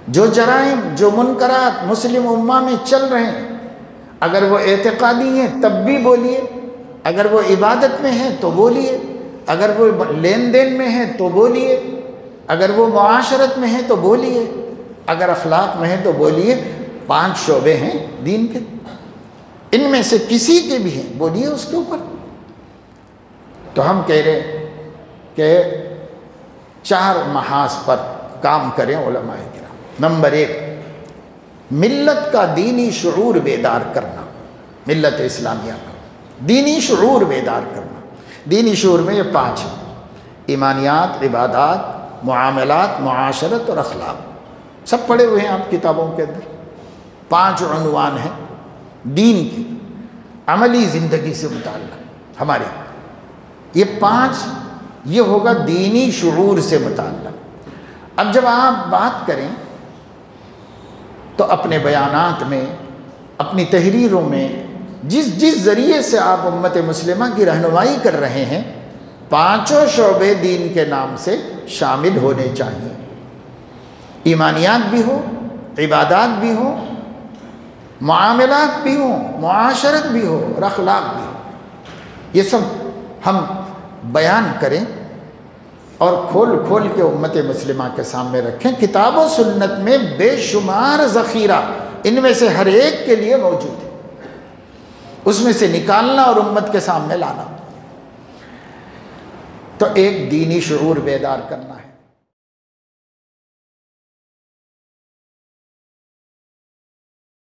जो जराइम, जो मुनकरात मुस्लिम उम्मा में चल रहे हैं, अगर वो एतकादी हैं तब भी बोलिए, अगर वो इबादत में है तो बोलिए, अगर वो लेन देन में है तो बोलिए, अगर वो मुआशरत में है तो बोलिए, अगर अखलाक में है तो बोलिए। 5 शोबे हैं दीन के, इनमें से किसी के भी हैं, बोलिए उसके ऊपर। तो हम कह रहे कि 4 महाज पर काम करें उलमाए किराम। नंबर 1, मिल्लत का दीनी शुऊर बेदार करना, मिल्लत इस्लामिया का दीनी शुऊर बेदार करना। दीनी शुऊर में ये 5 हैं: ईमानियात, इबादात, मुआमलात, मुआशरत और अखलाक। सब पढ़े हुए हैं आप किताबों के अंदर। 5 उन्वान हैं दीन की, अमली ज़िंदगी से मुताल्लिक़ हमारे। ये 5 ये होगा दीनी शुऊर से मुताल्लिक़। अब जब आप बात करें तो अपने बयानात में, अपनी तहरीरों में, जिस ज़रिए से आप उम्मत मुस्लिमा की रहनुमाई कर रहे हैं, 5 शोबे दीन के नाम से शामिल होने चाहिए। ईमानियात भी हो, इबादात भी हो, मुआमलात भी हो, मुआशरत भी हो और अखलाक भी हो। ये सब हम बयान करें और खोल खोल के उम्मत मुस्लिमा के सामने रखें। किताब और सुन्नत में बेशुमार ज़ख़ीरा इनमें से हर एक के लिए मौजूद है, उसमें से निकालना और उम्मत के सामने लाना। तो एक दीनी शुऊर बेदार करना है।